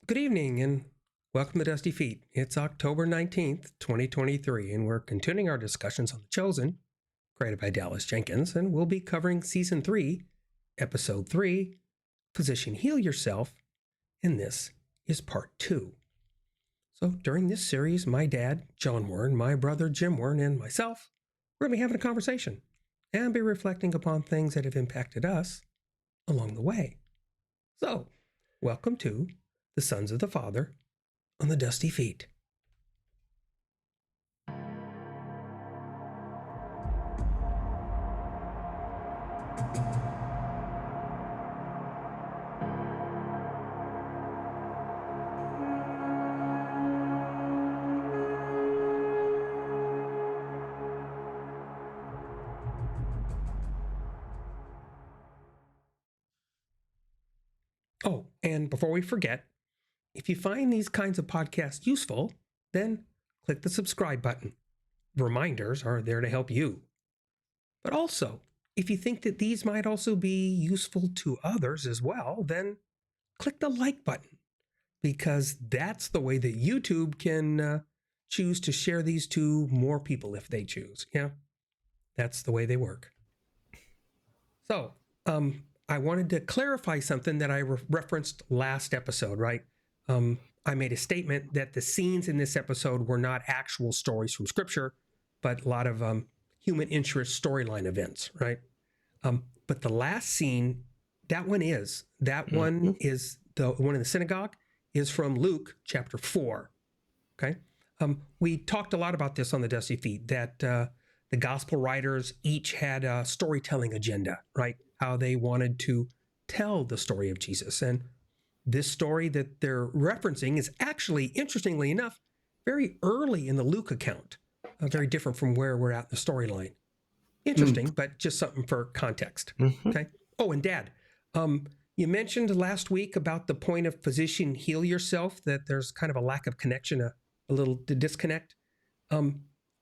Good evening and welcome to Dusty Feet. It's October 19th, 2023, and we're continuing our discussions on The Chosen, created by Jenkins, and we'll be covering Season 3, Episode 3, Physician Heal Yourself, and this is Part 2. So during this series, my dad, John Warren, my brother, Jim Warren, and myself, we're going to be having a conversation and be reflecting upon things that have impacted us along the way. So, welcome to the Sons of the Father on the Dusty Feet. Oh, and before we forget, if you find these kinds of podcasts useful, then click the subscribe button. Reminders are there to help you. But also, if you think that these might also be useful to others as well, then click the like button, because that's the way that YouTube can choose to share these to more people if they choose. Yeah, that's the way they work. So, I wanted to clarify something that I referenced last episode, right? I made a statement that the scenes in this episode were not actual stories from Scripture, but a lot of human interest storyline events, right? But the last scene, that one is the one in the synagogue is from Luke chapter 4. Okay, we talked a lot about this on the Dusty Feet, that the gospel writers each had a storytelling agenda, right? How they wanted to tell the story of Jesus. And this story that they're referencing is actually, interestingly enough, very early in the Luke account, very different from where we're at in the storyline. Interesting, but just something for context. Okay. Oh, and Dad, you mentioned last week about the point of physician heal yourself, that there's kind of a lack of connection, a little disconnect.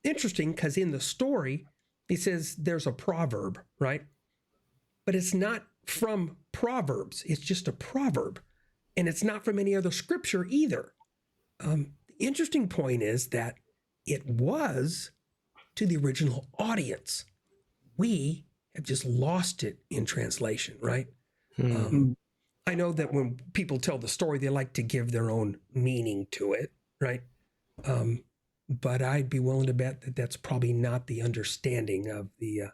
Interesting, because in the story, he says there's a proverb, right? But it's not from Proverbs. It's just a proverb. And it's not from any other scripture either. The interesting point is that it was to the original audience. We have just lost it in translation, right? I know that when people tell the story, they like to give their own meaning to it, right? But I'd be willing to bet that that's probably not the understanding of the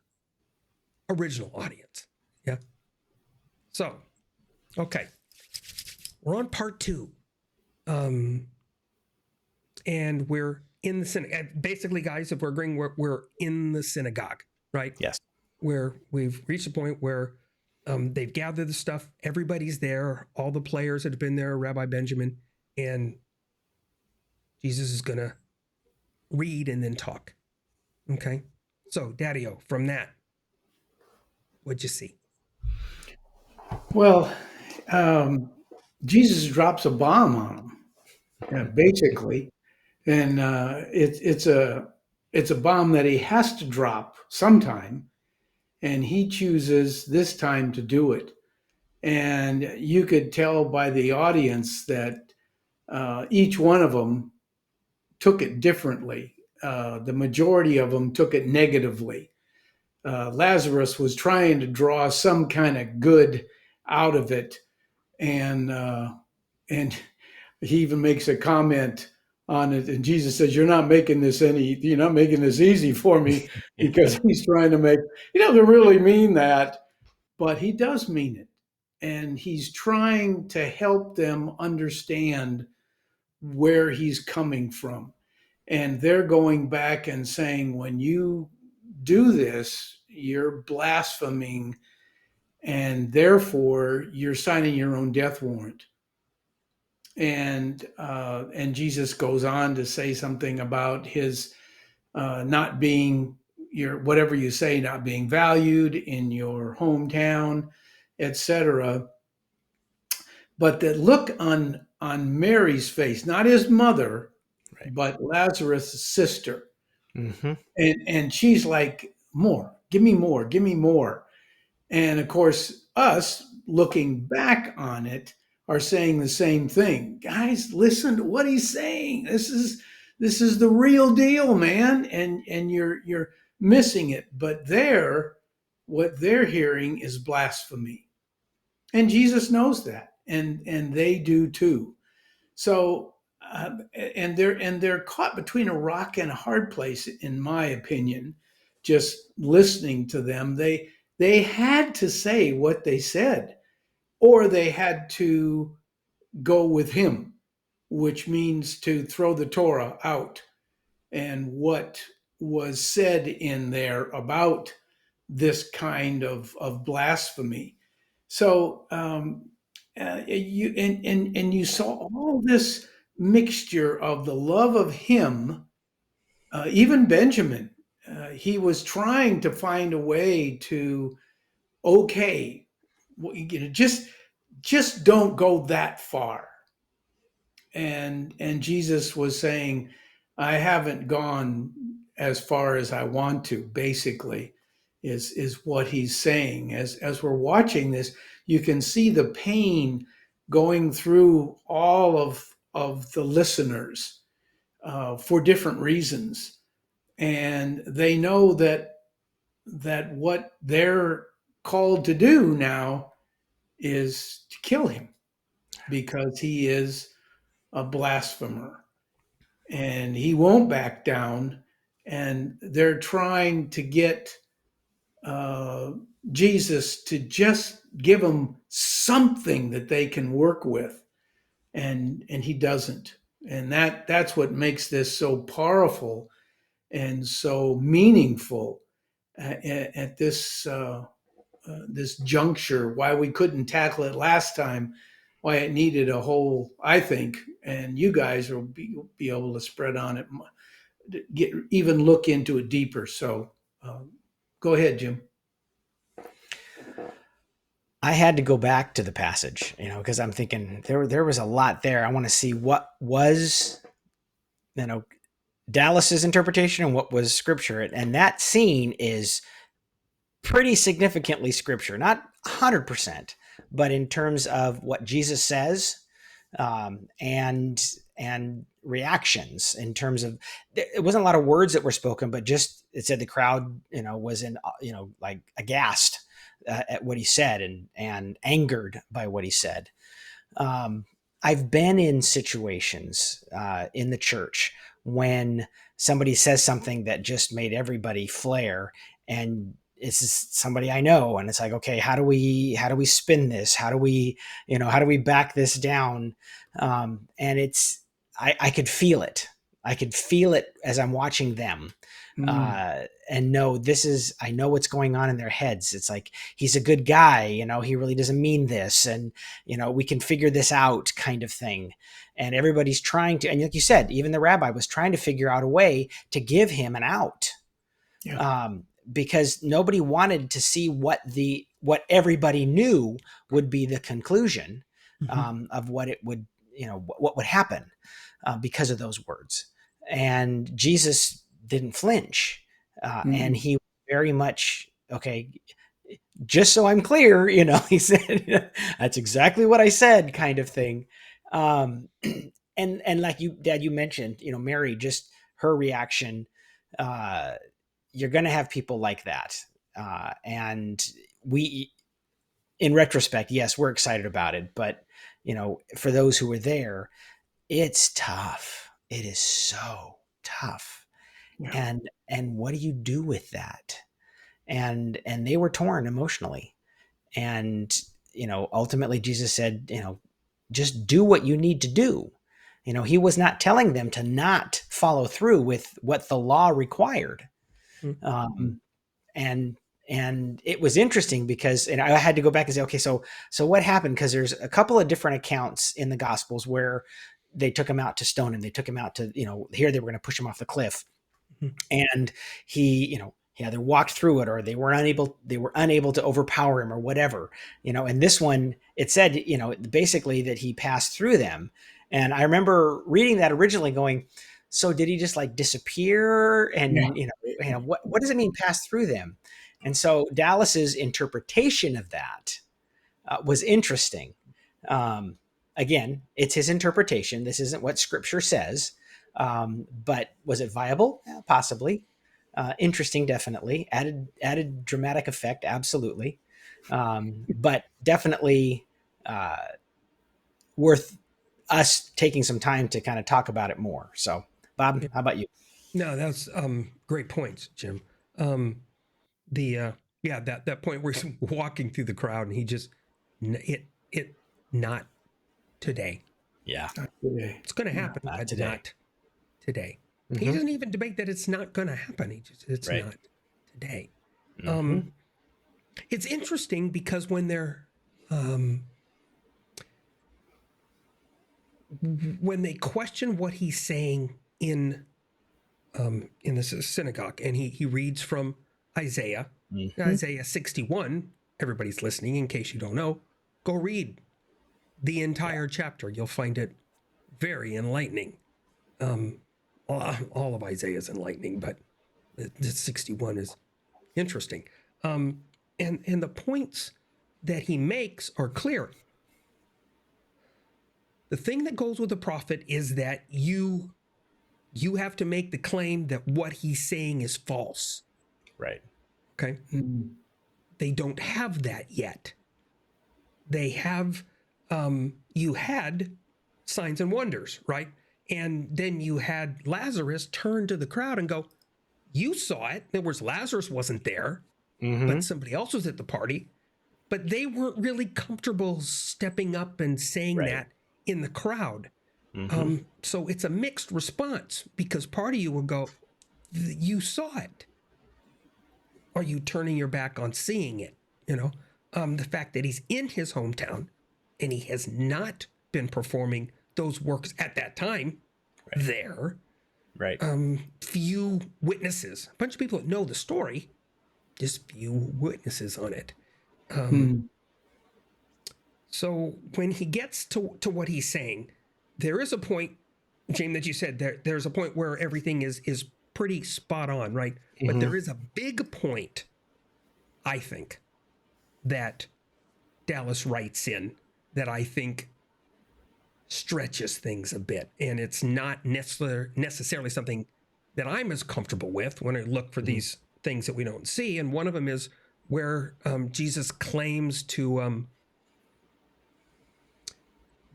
original audience. Yeah. So, okay, we're on part 2. And we're in the synagogue. Basically, guys, if we're agreeing, we're in the synagogue, right? Yes. Where we've reached a point where they've gathered the stuff. Everybody's there. All the players that have been there, Rabbi Benjamin, and Jesus is going to read and then talk. Okay. So, Daddy-O, from that, what'd you see? Well, Jesus drops a bomb on them, basically, and it's a bomb that he has to drop sometime, and he chooses this time to do it. And you could tell by the audience that each one of them took it differently. The majority of them took it negatively. Lazarus was trying to draw some kind of good out of it, and he even makes a comment on it, and Jesus says, you're not making this easy for me, because he's trying to make, he doesn't really mean that, but he does mean it, and he's trying to help them understand where he's coming from. And they're going back and saying, when you do this, you're blaspheming, and therefore you're signing your own death warrant. And Jesus goes on to say something about his not being your, whatever you say, not being valued in your hometown, etc. But the look on Mary's face, not his mother, Right. but Lazarus' sister, and she's like, more, give me more, give me more. And of course, us looking back on it are saying the same thing. Guys, listen to what he's saying. This is the real deal, man. And you're missing it. But what they're hearing is blasphemy. And Jesus knows that. And they do too. So and they're caught between a rock and a hard place, in my opinion. Just listening to them, they had to say what they said, or they had to go with him, which means to throw the Torah out and what was said in there about this kind of blasphemy. So you saw all this mixture of the love of him, even Benjamin. He was trying to find a way to, okay, just don't go that far. And Jesus was saying, I haven't gone as far as I want to, basically, is what he's saying. As we're watching this, you can see the pain going through all of the listeners for different reasons. And they know that what they're called to do now is to kill him, because he is a blasphemer and he won't back down. And they're trying to get uh, Jesus to just give them something that they can work with, and he doesn't. And that's what makes this so powerful and so meaningful at this juncture. Why we couldn't tackle it last time, why it needed a whole, I think, and you guys will be able to spread on it, even look into it deeper. So go ahead, Jim. I had to go back to the passage, because I'm thinking there was a lot there. I want to see what was, Dallas's interpretation and what was scripture. And that scene is pretty significantly scripture, not 100%, but in terms of what Jesus says, and reactions, in terms of, it wasn't a lot of words that were spoken, but just, it said the crowd, was in, like aghast at what he said, and angered by what he said. I've been in situations in the church when somebody says something that just made everybody flare, and it's somebody I know, and it's like, okay, how do we spin this? How do we back this down? And I could feel it. I could feel it as I'm watching them. And know I know what's going on in their heads. It's like, he's a good guy, he really doesn't mean this. And, we can figure this out, kind of thing. And everybody's trying to, and like you said, even the rabbi was trying to figure out a way to give him an out. Yeah. Because nobody wanted to see what everybody knew would be the conclusion, of what it would, what would happen, because of those words. And Jesus didn't flinch. And he very much, okay, just so I'm clear, he said, that's exactly what I said, kind of thing. And like Dad, you mentioned, Mary, just her reaction, you're going to have people like that. And we, in retrospect, yes, we're excited about it, but for those who were there, it's tough. It is so tough. Yeah. And what do you do with that? And they were torn emotionally. And, ultimately Jesus said, just do what you need to do. He was not telling them to not follow through with what the law required. And it was interesting because, and I had to go back and say, okay, so what happened? Because there's a couple of different accounts in the Gospels where they took him out to stone him. They took him out to, here they were going to push him off the cliff. And he, he either walked through it, or they were unable to overpower him, or whatever, and this one, it said, basically that he passed through them. And I remember reading that originally going, so did he just like disappear? And, what does it mean pass through them? And so Dallas's interpretation of that was interesting. again, it's his interpretation. This isn't what Scripture says. But was it viable? Yeah, possibly. Interesting, definitely. Added dramatic effect, absolutely. But definitely worth us taking some time to kind of talk about it more. So, Bob, Yeah. how about you? No, that's great points, Jim. The yeah, that point where he's walking through the crowd and he just it not today. Yeah, Today. It's going to Yeah. happen, not but today. not today. He Mm-hmm. doesn't even debate that it's not going to happen. It's Right. not today. Mm-hmm. It's interesting because when they're when they question what he's saying in the synagogue, and he reads from Isaiah, Mm-hmm. Isaiah 61. Everybody's listening. In case you don't know, go read the entire chapter. You'll find it very enlightening. All of Isaiah is enlightening, but the 61 is interesting. And the points that he makes are clear. The thing that goes with the prophet is that you have to make the claim that what he's saying is false. Right. Okay. Mm. They don't have that yet. They have, you had signs and wonders, right? And then you had Lazarus turn to the crowd and go, you saw it. In other words, Lazarus wasn't there, Mm-hmm. but somebody else was at the party. But they weren't really comfortable stepping up and saying Right. that in the crowd. Mm-hmm. So it's a mixed response because part of you will go, you saw it. Are you turning your back on seeing it? You know, the fact that he's in his hometown and he has not been performing those works at that time there. Right. Few witnesses, a bunch of people that know the story, just few witnesses on it. Mm. So when he gets to what he's saying, there is a point, James, that you said there's a point where everything is pretty spot on, right? Mm-hmm. But there is a big point, I think, that Dallas writes in that I think stretches things a bit. And it's not necessarily something that I'm as comfortable with when I look for these things that we don't see. And one of them is where Jesus claims to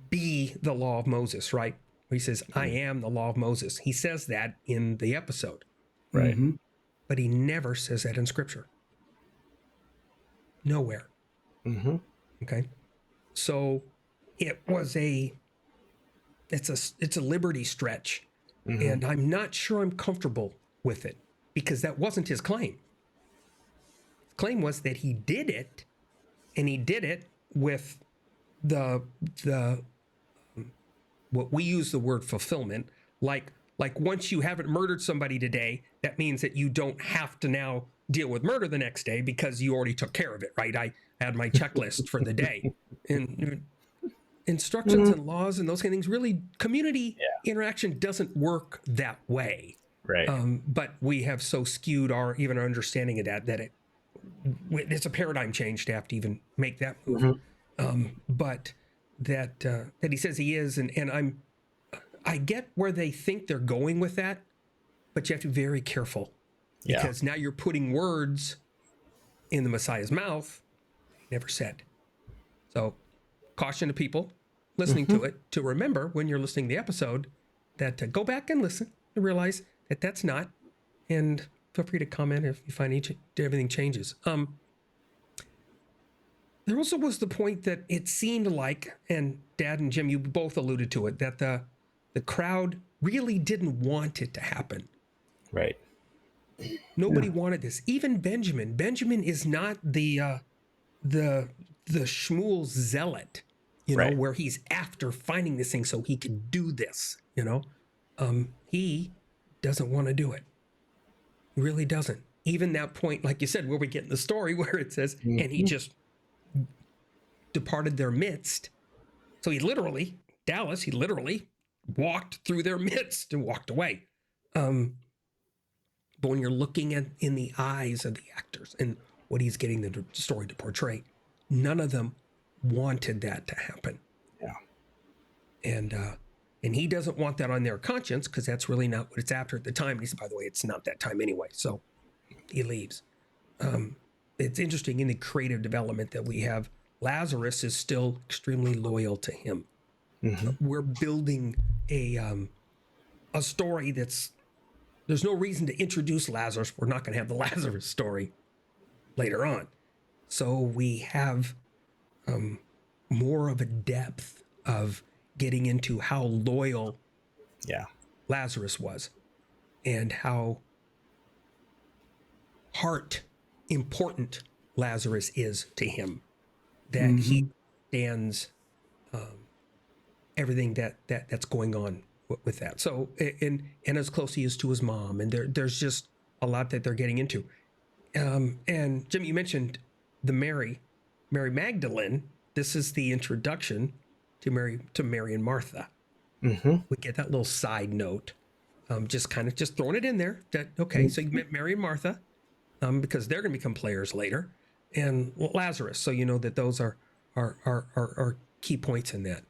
be the law of Moses, right? He says, I am the law of Moses. He says that in the episode. Right. Mm-hmm. But he never says that in Scripture. Nowhere. Mm-hmm. Okay. So it was it's a liberty stretch. Mm-hmm. And I'm not sure I'm comfortable with it because that wasn't his claim. His claim was that he did it, and he did it with the what we use the word fulfillment, like once you haven't murdered somebody today, that means that you don't have to now deal with murder the next day because you already took care of it, right? I had my checklist for the day. And instructions and laws and those kind of things, really community interaction doesn't work that way. Right. But we have so skewed our understanding of that it's a paradigm change to have to even make that move. But that he says he is, and I get where they think they're going with that, but you have to be very careful because now you're putting words in the Messiah's mouth he never said. So caution to people listening to it to remember when you're listening to the episode that go back and listen and realize that that's not, and feel free to comment if you find everything changes. There also was the point that it seemed like, and Dad and Jim, you both alluded to it, that the crowd really didn't want it to happen. Right. Nobody wanted this. Even Benjamin. Benjamin is not the Shmuel zealot, where he's after finding this thing so he can do this. He doesn't want to do it. He really doesn't. Even that point, like you said, where we get in the story where it says, and he just departed their midst. So he literally walked through their midst and walked away. But when you're looking in the eyes of the actors and what he's getting the story to portray, none of them wanted that to happen. Yeah. And he doesn't want that on their conscience because that's really not what it's after at the time. And he said, by the way, it's not that time anyway. So he leaves. It's interesting in the creative development that we have. Lazarus is still extremely loyal to him. We're building a story there's no reason to introduce Lazarus. We're not going to have the Lazarus story later on. So we have more of a depth of getting into how loyal Lazarus was and how heart important Lazarus is to him, that he stands everything that's going on with that. So and as close he is to his mom, and there's just a lot that they're getting into. And Jim, you mentioned the Mary Magdalene. This is the introduction to Mary and Martha. We get that little side note, just throwing it in there. That okay, so you met Mary and Martha, because they're going to become players later, and Lazarus. So you know that those are key points in that.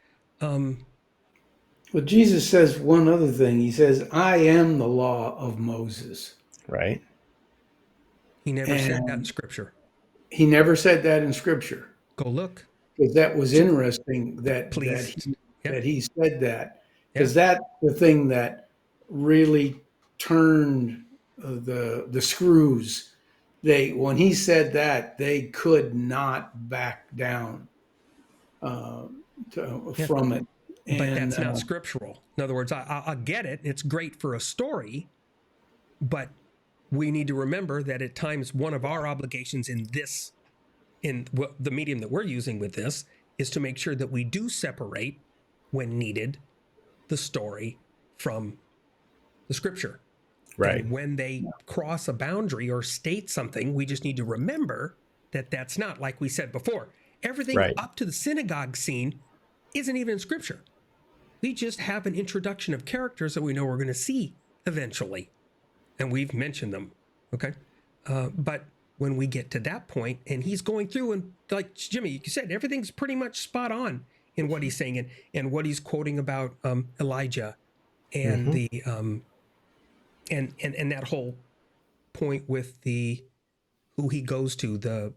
Well, Jesus says one other thing. He says, "I am the law of Moses." Right. He never said that in Scripture. He never said that in Scripture. Go look. Because that was interesting that he said that, because that's the thing that really turned the screws. When he said that, they could not back down from it. But that's not scriptural. In other words, I get it. It's great for a story, but we need to remember that at times one of our obligations in the medium that we're using with this is to make sure that we do separate, when needed, the story from the scripture. Right. And when they cross a boundary or state something, we just need to remember that that's not, like we said before, everything up to the synagogue scene isn't even in scripture. We just have an introduction of characters that we know we're going to see eventually. And we've mentioned them. Okay. But when we get to that point and he's going through, and like Jimmy, you said, everything's pretty much spot on in what he's saying and what he's quoting about Elijah and the and that whole point with who he goes to, the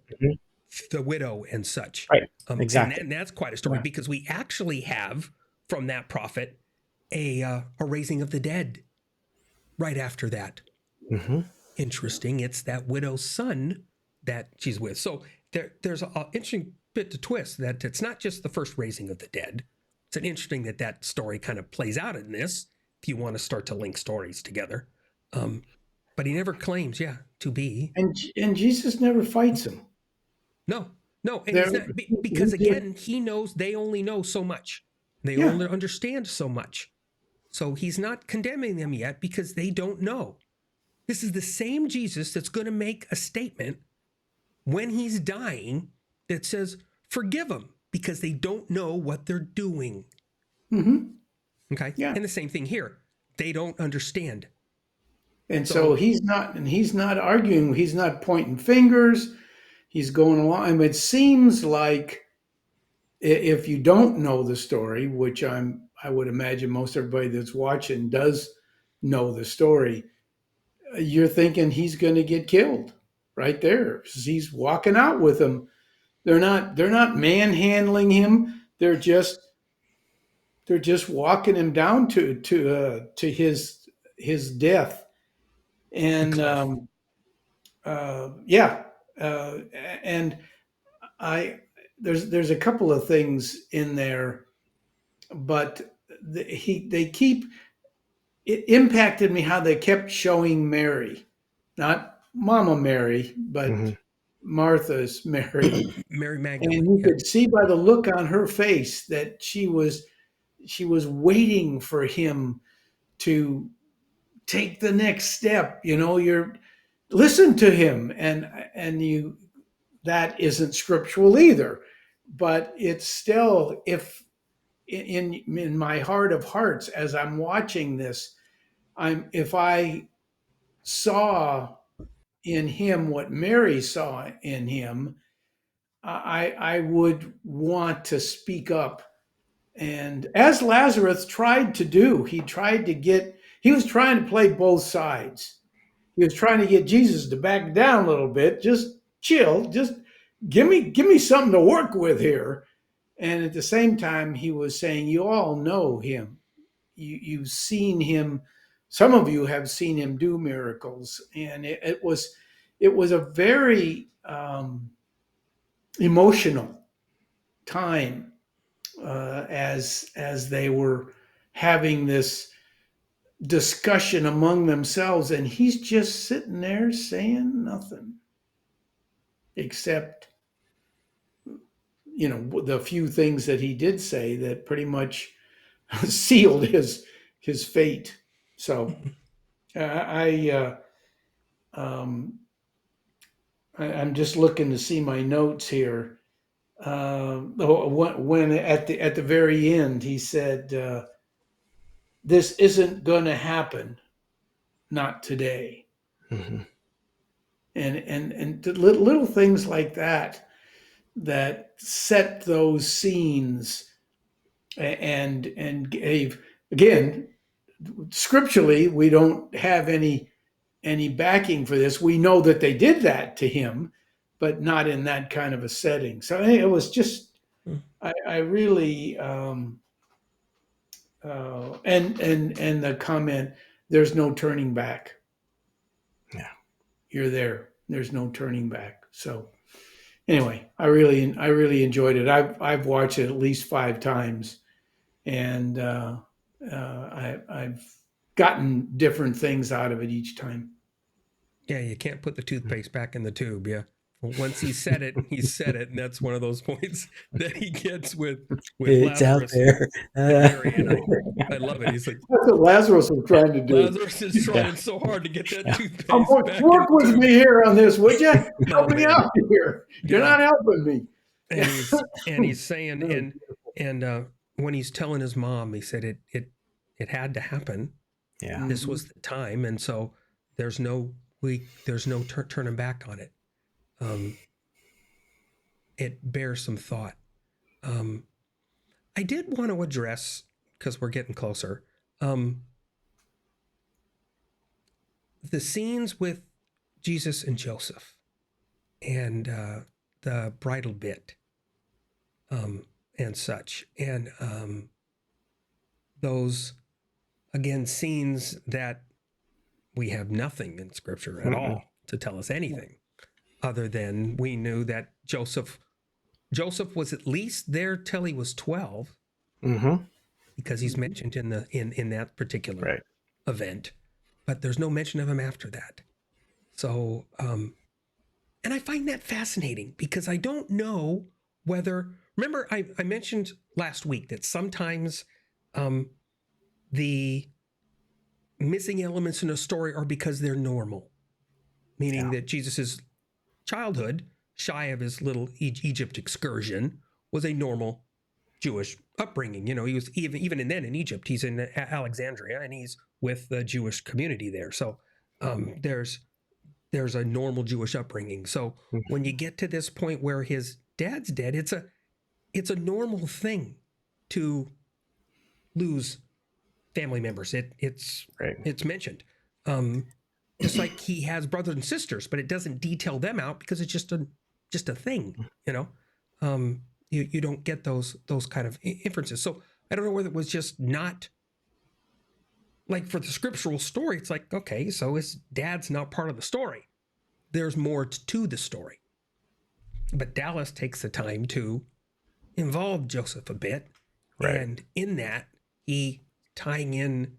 widow and such. Right. Exactly. And that's quite a story, because we actually have from that prophet a raising of the dead right after that. Interesting. It's that widow's son that she's with. So there's an interesting bit to twist, that it's not just the first raising of the dead. It's an interesting that story kind of plays out in this, if you want to start to link stories together. But he never claims, to be. And Jesus never fights him. No. And he's not, because again, he knows they only know so much. They only understand so much. So he's not condemning them yet because they don't know. This is the same Jesus that's going to make a statement when he's dying that says, forgive them, because they don't know what they're doing. Okay? Yeah. And the same thing here. They don't understand. And so he's not arguing. He's not pointing fingers. He's going along. I mean, it seems like if you don't know the story, which I would imagine most everybody that's watching does know the story, you're thinking he's going to get killed right there. He's walking out with them. They're not manhandling him. They're just walking him down to his death. And and there's a couple of things in there, but it impacted me how they kept showing Mary, not Mama Mary, but Martha's Mary. Mary Magdalene. And you could see by the look on her face that she was waiting for him to take the next step. You're listen to him, and you, that isn't scriptural either, but it's still, if in my heart of hearts, as I'm watching this, if I saw in him what Mary saw in him, I would want to speak up And as Lazarus tried to do, he was trying to play both sides. He was trying to get Jesus to back down a little bit, just chill, just give me something to work with here. And at the same time, he was saying, you all know him. You've seen him. Some of you have seen him do miracles. And it was a very emotional time as they were having this discussion among themselves, and he's just sitting there saying nothing except the few things that he did say that pretty much sealed his fate. So I'm just looking to see my notes here. When at the very end he said, this isn't going to happen, not today. Mm-hmm. And little things like that set those scenes and gave, again, scripturally, we don't have any backing for this. We know that they did that to him, but not in that kind of a setting. So it was just, I really, and the comment, there's no turning back. Yeah. You're there. There's no turning back. So anyway, I really enjoyed it. I've watched it at least 5 times, and I've gotten different things out of it each time. Yeah, you can't put the toothpaste back in the tube. Yeah. Well, once he said it, and that's one of those points that he gets with It's Lazarus out there. and Mary, and I love it. He's like, that's what Lazarus was trying to do. Lazarus is trying so hard to get that toothpaste back. Work with me here on this, would you? Help me out here. You're not helping me. And he's saying, and when he's telling his mom, he said it had to happen. Yeah. This was the time, and so there's no turning back on it. It bears some thought. I did want to address, because we're getting closer, the scenes with Jesus and Joseph and the bridal bit and such. And those, again, scenes that we have nothing in Scripture at all to tell us anything other than we knew that Joseph was at least there till he was 12, because he's mentioned in that particular event, but there's no mention of him after that. So, and I find that fascinating, because I don't know whether, remember I mentioned last week that sometimes the missing elements in a story are because they're normal, meaning that Jesus's childhood, shy of his little Egypt excursion, was a normal Jewish upbringing. He was even then in Egypt, he's in Alexandria, and he's with the Jewish community there. So there's a normal Jewish upbringing. So when you get to this point where his dad's dead, it's a normal thing to lose family members. It's mentioned. Just like he has brothers and sisters, but it doesn't detail them out because it's just a thing, you don't get those kind of inferences. So I don't know whether it was just not, like, for the scriptural story, it's like, okay, so his dad's not part of the story. There's more to the story. But Dallas takes the time to involve Joseph a bit. Right. And in that, he tying in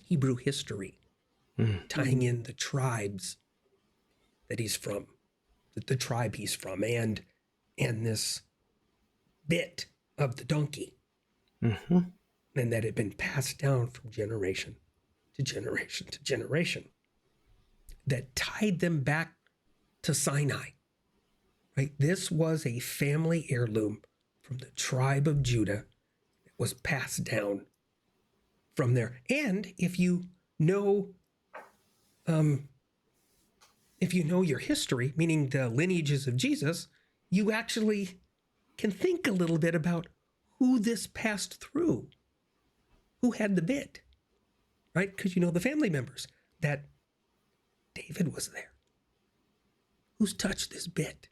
Hebrew history, tying in the tribes that he's from, the tribe he's from, and this bit of the donkey, and that had been passed down from generation to generation to generation, that tied them back to Sinai. Right? This was a family heirloom from the tribe of Judah that was passed down from there. And if you know your history, meaning the lineages of Jesus, you actually can think a little bit about who this passed through, who had the bit, right? Because you know the family members, that David was there. Who's touched this bit?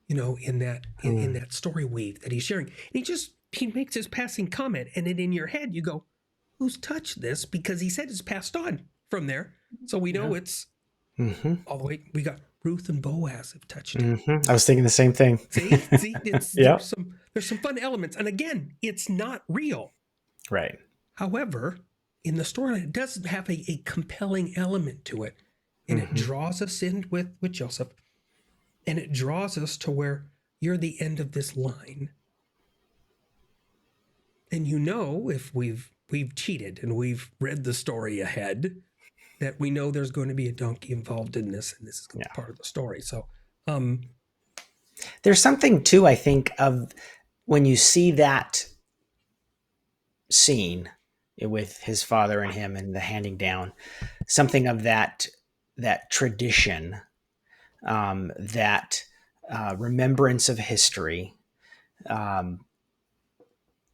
You know, in that story weave that he's sharing. And he makes his passing comment, and then in your head you go, who's touched this? Because he said it's passed on from there. So we know it's all the way. We got Ruth and Boaz have touched it. I was thinking the same thing. See, Yeah. there's some fun elements. And again, it's not real. Right. However, in the storyline, it does have a compelling element to it. And it draws us in with Joseph. And it draws us to where you're the end of this line. And you know, if we've cheated and we've read the story ahead, that we know there's going to be a donkey involved in this, and this is going to be part of the story. So there's something too, I think, of when you see that scene with his father and him and the handing down, something of that tradition, that remembrance of history.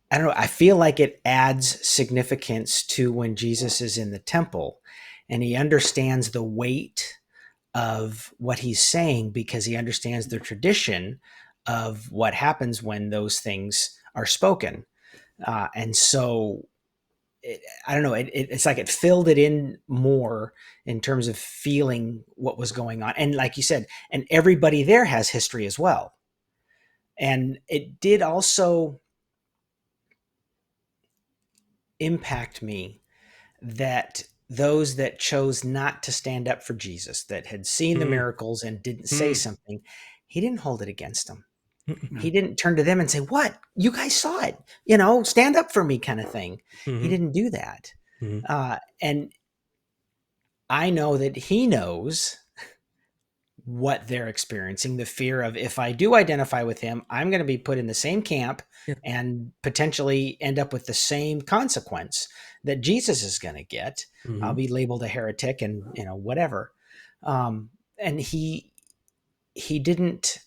I don't know. I feel like it adds significance to when Jesus is in the temple and he understands the weight of what he's saying because he understands the tradition of what happens when those things are spoken. And so I don't know, it's like it filled it in more in terms of feeling what was going on. And like you said, and everybody there has history as well. And it did also impact me that those that chose not to stand up for Jesus, that had seen the miracles and didn't say something, he didn't hold it against them. He didn't turn to them and say, what? You guys saw it, stand up for me kind of thing. He didn't do that. And I know that he knows what they're experiencing, the fear of, if I do identify with him, I'm going to be put in the same camp and potentially end up with the same consequence that Jesus is going to get. I'll be labeled a heretic and, whatever. And he didn't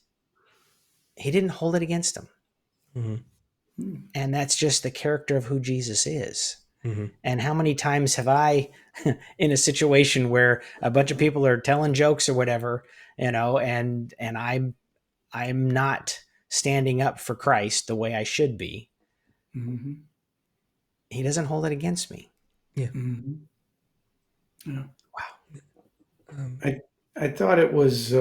hold it against him. And that's just the character of who Jesus is. And how many times have I, in a situation where a bunch of people are telling jokes or whatever, and I'm not standing up for Christ the way I should be. He doesn't hold it against me. Yeah. Yeah. Wow. I thought it was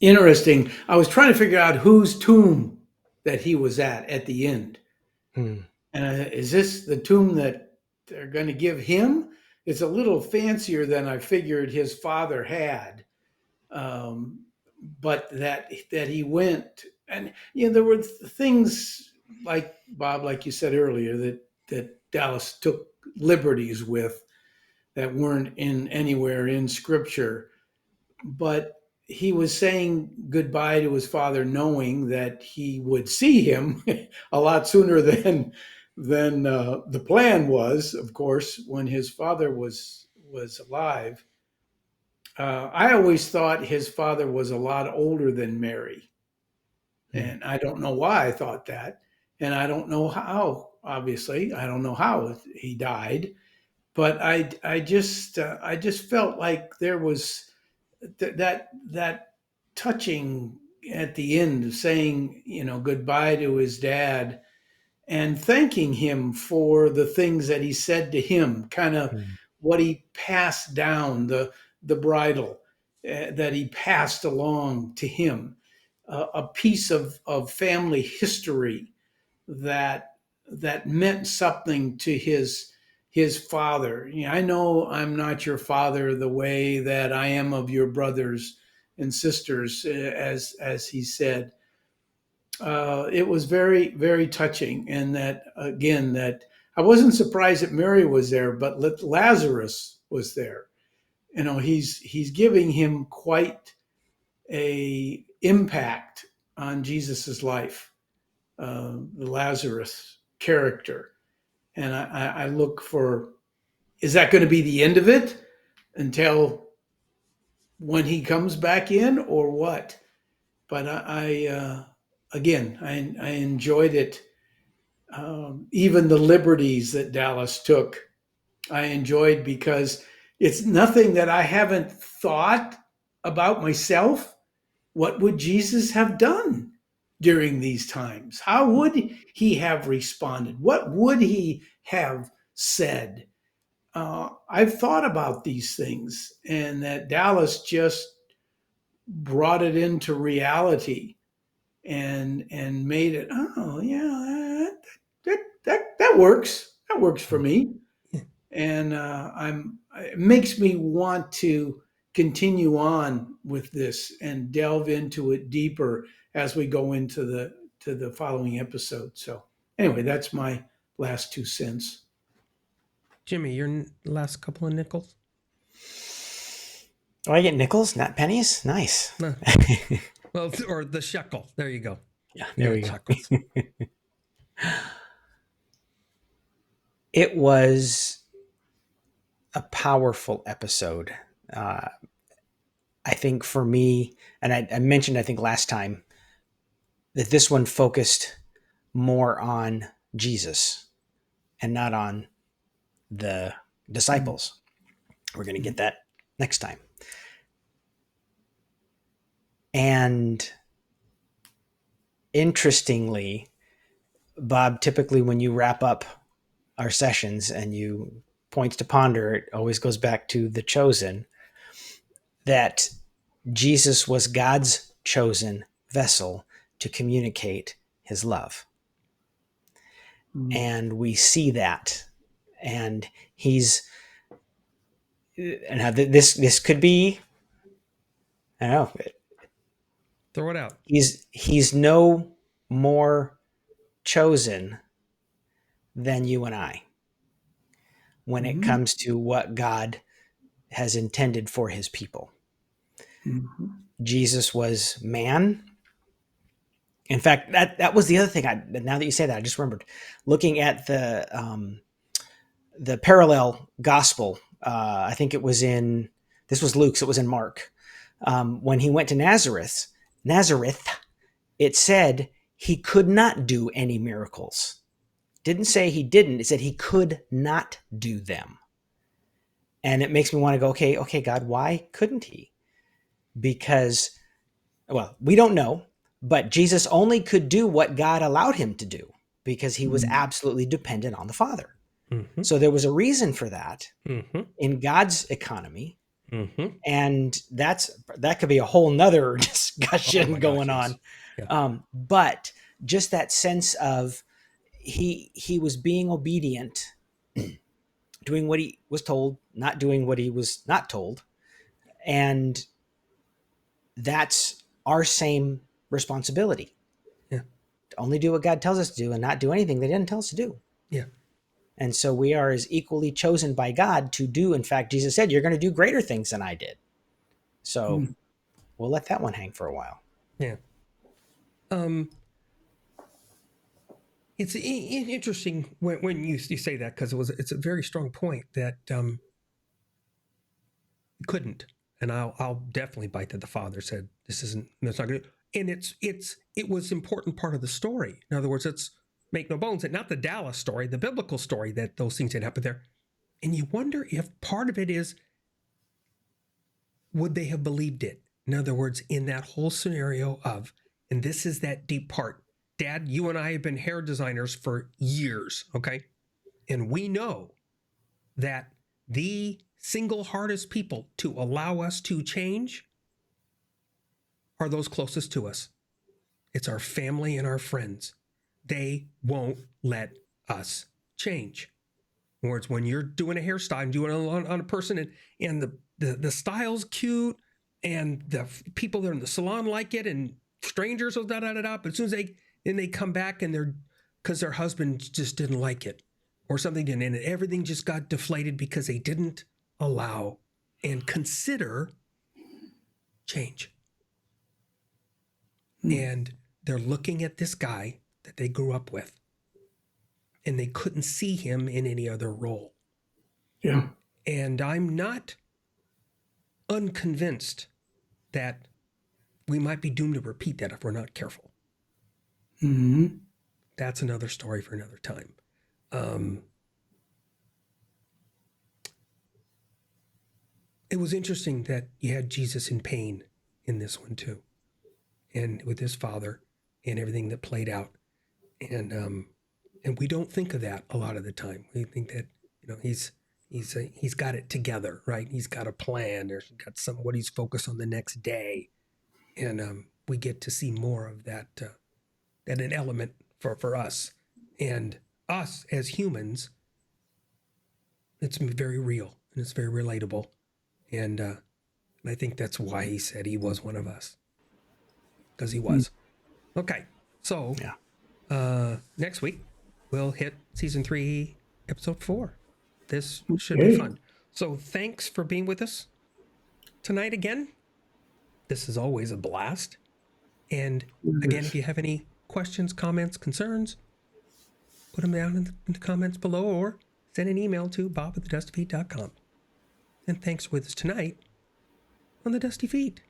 interesting. I was trying to figure out whose tomb that he was at the end. Is this the tomb that they're going to give him? It's a little fancier than I figured his father had, but that he went, and there were things like Bob, like you said earlier, that Dallas took liberties with that weren't anywhere in Scripture, but he was saying goodbye to his father, knowing that he would see him a lot sooner than the plan was, of course, when his father was alive. I always thought his father was a lot older than Mary. And I don't know why I thought that. And I don't know how, obviously. I don't know how he died. But I just felt like there was that touching at the end, saying, goodbye to his dad and thanking him for the things that he said to him, kind of what he passed down, the bridle that he passed along to him, a piece of family history that meant something to his father. I know I'm not your father the way that I am of your brothers and sisters, as he said. It was very, very touching. And that I wasn't surprised that Mary was there, but Lazarus was there. He's giving him quite a impact on Jesus's life, the Lazarus character. And I look for, is that going to be the end of it until when he comes back in, or what? but again, I enjoyed it. Even the liberties that Dallas took, I enjoyed because it's nothing that I haven't thought about myself. What would Jesus have done during these times? How would he have responded? What would he have said? I've thought about these things, and that Dallas just brought it into reality and made it. Oh yeah, that works. That works for me, and it makes me want to continue on with this and delve into it deeper as we go into the following episode. So anyway, that's my last 2 cents. Jimmy, your last couple of nickels? Oh, I get nickels, not pennies. Nice. No. Well, or the shekel. There you go. Yeah, there we go. Shekels. It was a powerful episode. I think for me, and I mentioned, I think last time, that this one focused more on Jesus and not on the disciples. We're going to get that next time. And interestingly, Bob, typically when you wrap up our sessions and you points to ponder, it always goes back to the chosen, that Jesus was God's chosen vessel to communicate his love. And we see that. And this could be, I don't know. Throw it out. He's no more chosen than you and I when it comes to what God has intended for his people. Mm-hmm. Jesus was man. In fact, that was the other thing. Now that you say that, I just remembered looking at the parallel gospel. I think this was Luke's. It was in Mark. When he went to Nazareth, it said he could not do any miracles. Didn't say he didn't. It said he could not do them. And it makes me want to go, okay, God, why couldn't he? Because, well, we don't know, but Jesus only could do what God allowed him to do because he was absolutely dependent on the Father. Mm-hmm. So there was a reason for that in God's economy. And that could be a whole nother discussion going on. Yeah. But just that sense of he was being obedient, doing what he was told, not doing what he was not told. And that's our same responsibility. Yeah. To only do what God tells us to do and not do anything that he didn't tell us to do. Yeah. And so we are as equally chosen by God to do. In fact, Jesus said, you're going to do greater things than I did. So we'll let that one hang for a while. Yeah. It's interesting when you say that, because it's a very strong point that couldn't, and I'll definitely bite that the Father said that's not good, and it was important part of the story. In other words, it's make no bones that not the Dallas story, the biblical story, that those things had happened there, and you wonder if part of it is, would they have believed it? In other words, in that whole scenario of, and this is that deep part. Dad, you and I have been hair designers for years, okay? And we know that the single hardest people to allow us to change are those closest to us. It's our family and our friends. They won't let us change. In other words, when you're doing a hairstyle and doing it on a person and the style's cute and the people that are in the salon like it and strangers, but as soon as they come back and because their husband just didn't like it or something didn't, and everything just got deflated because they didn't allow and consider change. And they're looking at this guy that they grew up with, and they couldn't see him in any other role. Yeah. And I'm not unconvinced that we might be doomed to repeat that if we're not careful. Mm-hmm. That's another story for another time. It was interesting that you had Jesus in pain in this one too, and with his father and everything that played out, and we don't think of that a lot of the time. We think that he's got it together, right? He's got a plan. There's got what he's focused on the next day, and we get to see more of that that an element for us and us as humans. It's very real and it's very relatable, and I think that's why he said he was one of us, because he was. Okay, so next week we'll hit season 3, episode 4. This should be fun. So thanks for being with us tonight again. This is always a blast. And again, if you have any questions, comments, concerns, put them down in the comments below or send an email to bob@TheDustyFeet.com. And thanks for with us tonight on The Dusty Feet.